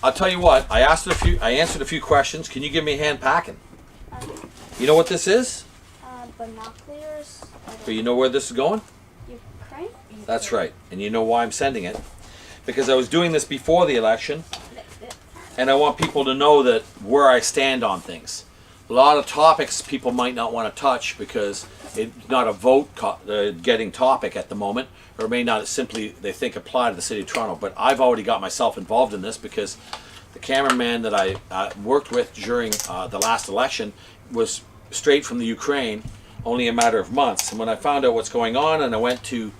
I'll tell you what. I answered a few questions. Can you give me a hand packing? You know what this is? Binoculars. But you know where this is going? Ukraine? That's right. And you know why I'm sending it? Because I was doing this before the election, and I want people to know that where I stand on things. A lot of topics people might not want to touch because it's not a vote getting topic at the moment, or may not simply they think apply to the city of Toronto. But I've already got myself involved in this because the cameraman that I worked with during the last election was straight from the Ukraine, only a matter of months. And when I found out what's going on and I went to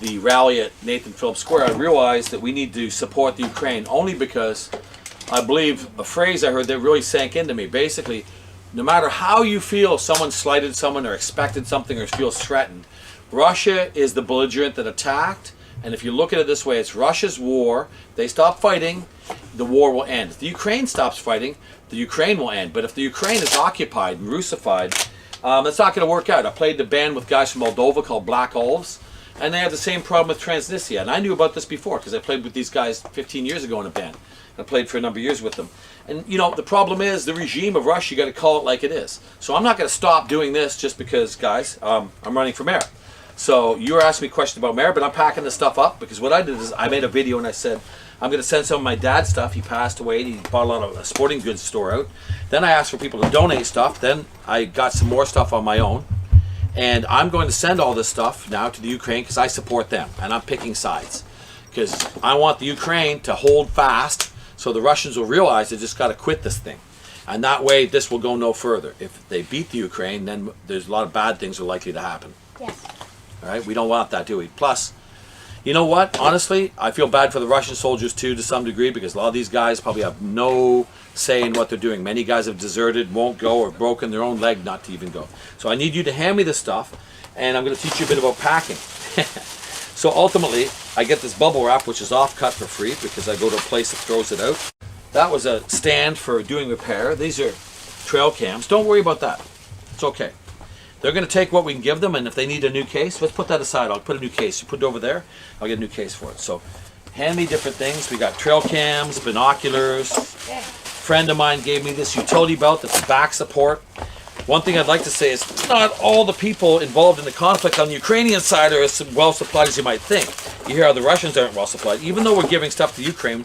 the rally at Nathan Phillips Square, I realized that we need to support the Ukraine, only because I believe a phrase I heard that really sank into me. Basically, no matter how you feel someone slighted someone or expected something or feels threatened, Russia is the belligerent that attacked. And if you look at it this way, it's Russia's war. They stop fighting, the war will end. If the Ukraine stops fighting, the Ukraine will end. But if the Ukraine is occupied and Russified, it's not going to work out. I played the band with guys from Moldova called Black Olives, and they have the same problem with Transnistria. And I knew about this before because I played with these guys 15 years ago in a band. I played for a number of years with them. And you know, the problem is the regime of Russia, you got to call it like it is. So I'm not going to stop doing this just because, guys, I'm running for mayor. So you were asking me questions about mayor, but I'm packing this stuff up because what I did is I made a video and I said, I'm going to send some of my dad's stuff. He passed away. He bought a lot of a sporting goods store out. Then I asked for people to donate stuff. Then I got some more stuff on my own. And I'm going to send all this stuff now to the Ukraine because I support them. And I'm picking sides. Because I want the Ukraine to hold fast so the Russians will realize they just got to quit this thing. And that way this will go no further. If they beat the Ukraine, then there's a lot of bad things are likely to happen. Yes. All right? We don't want that, do we? Plus, you know what? Honestly, I feel bad for the Russian soldiers too, to some degree, because a lot of these guys probably have no say in what they're doing. Many guys have deserted, won't go, or broken their own leg not to even go. So I need you to hand me this stuff, and I'm going to teach you a bit about packing. So ultimately, I get this bubble wrap, which is off-cut for free, because I go to a place that throws it out. That was a stand for doing repair. These are trail cams. Don't worry about that. It's okay. They're going to take what we can give them, and if they need a new case, let's put that aside. I'll put a new case. You put it over there, I'll get a new case for it. So hand me different things. We got trail cams, binoculars. A friend of mine gave me this utility belt that's back support. One thing I'd like to say is not all the people involved in the conflict on the Ukrainian side are as well supplied as you might think. You hear how the Russians aren't well supplied. Even though we're giving stuff to Ukraine,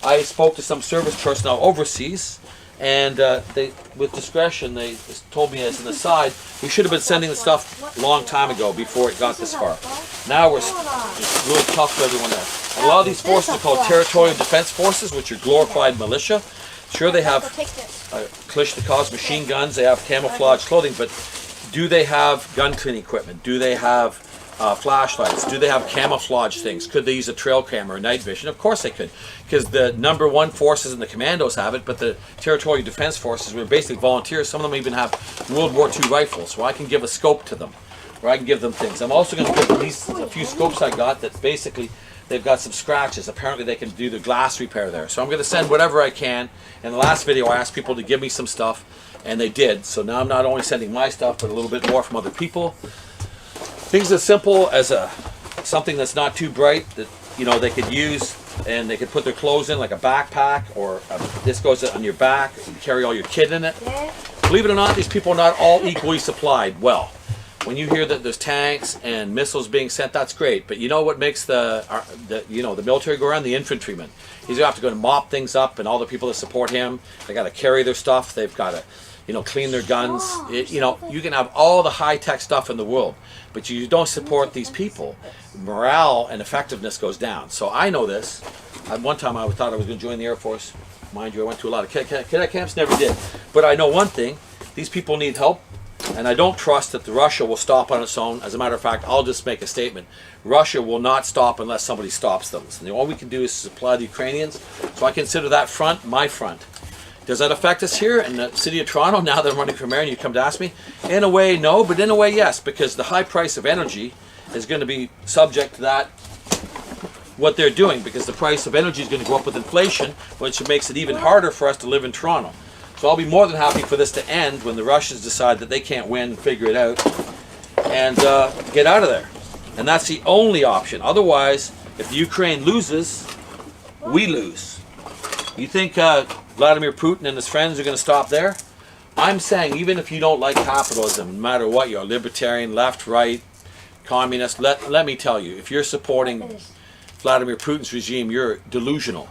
I spoke to some service personnel overseas, and they, with discretion, they told me as an aside, we should have been sending the stuff a long time ago before it got this far. Now we're it's really tough for everyone there. And a lot of these forces are called Territorial Defense Forces, which are glorified militia. Sure, they have Kalashnikov machine guns, they have camouflage clothing, but do they have gun cleaning equipment? Do they have flashlights? Do they have camouflage things? Could they use a trail cam or night vision? Of course they could, because the number one forces and the commandos have it, but the Territorial Defense Forces were basically volunteers. Some of them even have World War II rifles, so I can give a scope to them, or I can give them things. I'm also going to give them these a few scopes I got that basically they've got some scratches. Apparently they can do the glass repair there. So I'm going to send whatever I can. In the last video I asked people to give me some stuff, and they did. So now I'm not only sending my stuff, but a little bit more from other people. Things as simple as something that's not too bright that they could use and they could put their clothes in, like a backpack, or this goes on your back. You can carry all your kit in it. Believe it or not, these people are not all equally supplied. Well, when you hear that there's tanks and missiles being sent, that's great. But you know what makes the military go around? The infantrymen. He's gonna have to go and mop things up, and all the people that support him, they got to carry their stuff. They've got to, clean their guns. You can have all the high-tech stuff in the world, but you don't support these people, morale and effectiveness goes down. So I know this. At one time I thought I was going to join the Air Force. Mind you, I went to a lot of cadet camps, never did. But I know one thing: these people need help. And I don't trust that Russia will stop on its own. As a matter of fact, I'll just make a statement. Russia will not stop unless somebody stops them. So all we can do is supply the Ukrainians. So I consider that front my front. Does that affect us here in the city of Toronto now that I'm running for mayor and you come to ask me? In a way, no, but in a way, yes, because the high price of energy is going to be subject to that, what they're doing, because the price of energy is going to go up with inflation, which makes it even harder for us to live in Toronto. So I'll be more than happy for this to end when the Russians decide that they can't win and figure it out and get out of there. And that's the only option. Otherwise, if the Ukraine loses, we lose. You think Vladimir Putin and his friends are going to stop there? I'm saying even if you don't like capitalism, no matter what you're, libertarian, left, right, communist, let me tell you, if you're supporting Vladimir Putin's regime, you're delusional.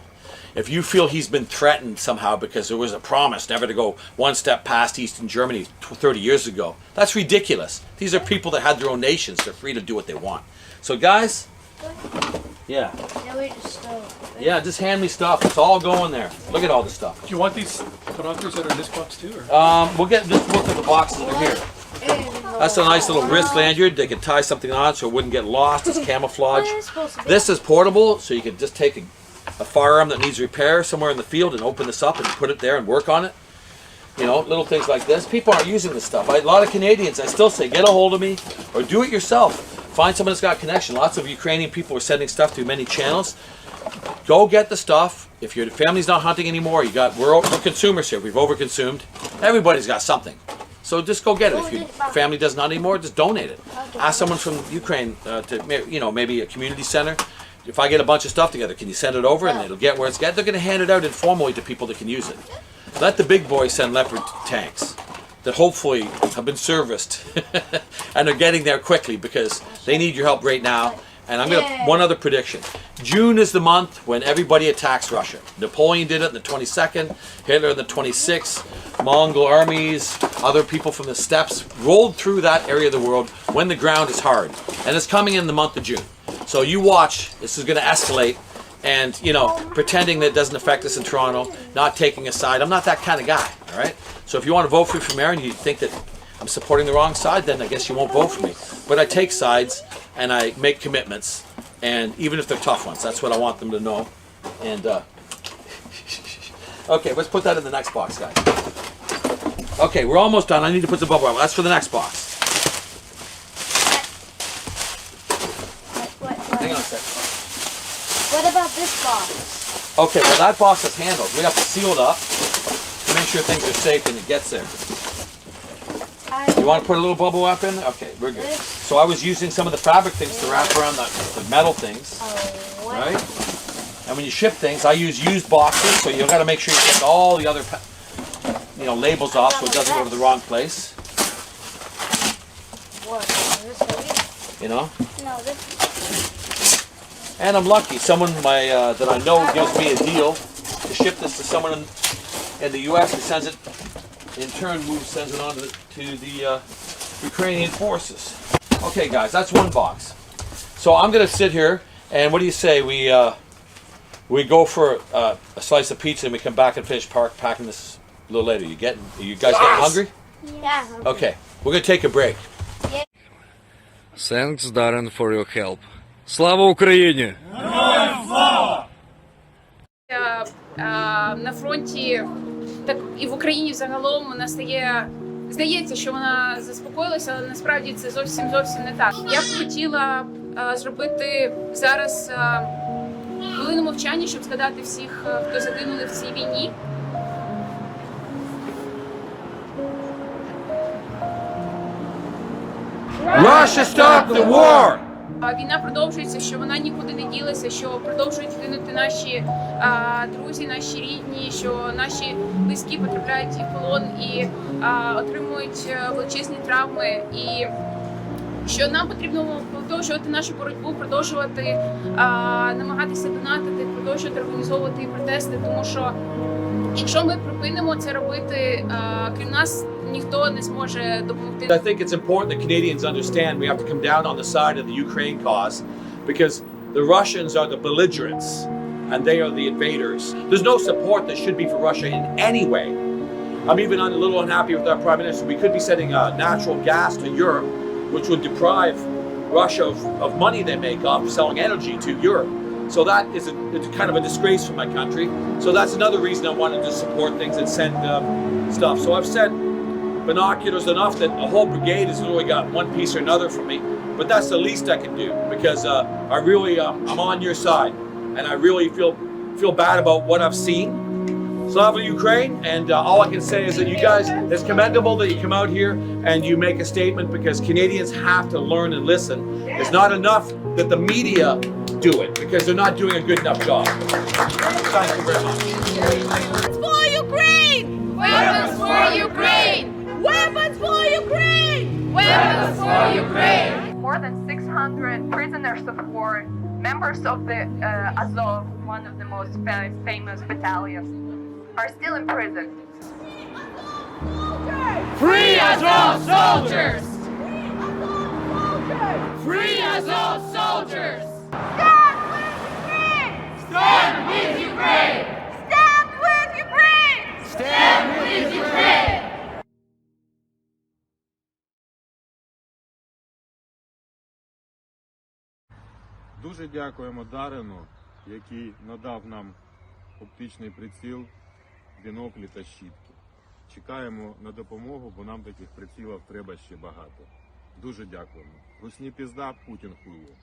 If you feel he's been threatened somehow because there was a promise never to go one step past Eastern Germany 30 years ago, that's ridiculous. These are people that had their own nations. They're free to do what they want. So guys, yeah. Yeah, just hand me stuff. It's all going there. Look at all this stuff. Do you want these binoculars that are in this box too? Or? We'll get this look at the boxes that are here. That's a nice little wrist lanyard. They can tie something on so it wouldn't get lost. It's camouflage. This is portable, so you can just take a firearm that needs repair somewhere in the field and open this up and put it there and work on it. You know, little things like this. People aren't using this stuff. A lot of Canadians, I still say, get a hold of me or do it yourself. Find someone that's got a connection. Lots of Ukrainian people are sending stuff through many channels. Go get the stuff. If your family's not hunting anymore, we're consumers here. We've overconsumed. Everybody's got something. So just go get it. If your family doesn't hunt anymore, just donate it. Ask someone from Ukraine to, maybe a community center. If I get a bunch of stuff together, can you send it over and it'll get where it's get? They're going to hand it out informally to people that can use it. Let the big boys send Leopard tanks that hopefully have been serviced and are getting there quickly because they need your help right now. And I'm gonna one other prediction. June is the month when everybody attacks Russia. Napoleon did it in the 22nd, Hitler in the 26th, Mongol armies, other people from the steppes rolled through that area of the world when the ground is hard. And it's coming in the month of June. So you watch, this is gonna escalate and, pretending that it doesn't affect us in Toronto, not taking a side. I'm not that kind of guy, all right? So if you want to vote for me for mayor and you think that I'm supporting the wrong side, then I guess you won't vote for me. But I take sides and I make commitments, and even if they're tough ones, that's what I want them to know. And okay, let's put that in the next box, guys. Okay, we're almost done. I need to put the bubble wrap. That's for the next box. Hang on a second. What about this box? Okay, well that box is handled. We have to seal it up to make sure things are safe when it gets there. You want to put a little bubble wrap in? Okay, we're good. So I was using some of the fabric things to wrap around the metal things, right? And when you ship things, I use used boxes, so you've got to make sure you take all the other, labels off so it doesn't go to the wrong place. What? This way? No, this. And I'm lucky. Someone that I know gives me a deal to ship this to someone in the U.S. who sends it. In turn, sends it on to the Ukrainian forces. Okay, guys, that's one box. So I'm going to sit here, and what do you say we go for a slice of pizza and we come back and finish packing this a little later? Are you guys getting hungry? Yeah. Okay, we're going to take a break. Thanks, Darren, for your help. Слава Україні! На фронті, так і в Україні загалом здається, що вона заспокоїлася, але насправді це зовсім не так. Я б хотіла зробити зараз хвилину мовчання, щоб згадати всіх, хто загинули в цій війні. Russia, stop the war! Війна продовжується, що вона нікуди не ділася, що продовжують гинути наші друзі, наші рідні, що наші близькі потрапляють в полон і отримують величезні травми. І що нам потрібно продовжувати нашу боротьбу, продовжувати намагатися донатити, продовжувати організовувати протести, тому що якщо ми припинимо це робити, крім нас ніхто не зможе допомогти. I think it's important that Canadians understand we have to come down on the side of the Ukraine cause because the Russians are the belligerents and they are the invaders. There's no support that should be for Russia in any way. I'm even a little unhappy with our Prime Minister. We could be sending natural gas to Europe, which would deprive Russia of money they make off selling energy to Europe. So that is it's kind of a disgrace for my country. So that's another reason I wanted to support things and send stuff. So I've said binoculars enough that a whole brigade has literally got one piece or another from me. But that's the least I can do because I really I'm on your side and I really feel bad about what I've seen. Slava Ukraine, and all I can say is that you guys, it's commendable that you come out here and you make a statement because Canadians have to learn and listen. It's not enough that the media do it because they're not doing a good enough job. Thank you very much. For Ukraine! Weapons for Ukraine! Weapons for Ukraine! Weapons for Ukraine! More than 600 prisoners of war, members of the Azov, one of the most famous battalions, are still in prison. Free Azov soldiers! Free Azov soldiers! Stand with Ukraine! Stand with Ukraine! Stand with Ukraine! Stand with Ukraine! Дуже дякуємо Дарину, який надав нам оптичний приціл, біноклі та щітки. Чекаємо на допомогу, бо нам таких прицілів треба ще багато. Дуже дякуємо. Русні пізда, Путін хуйло.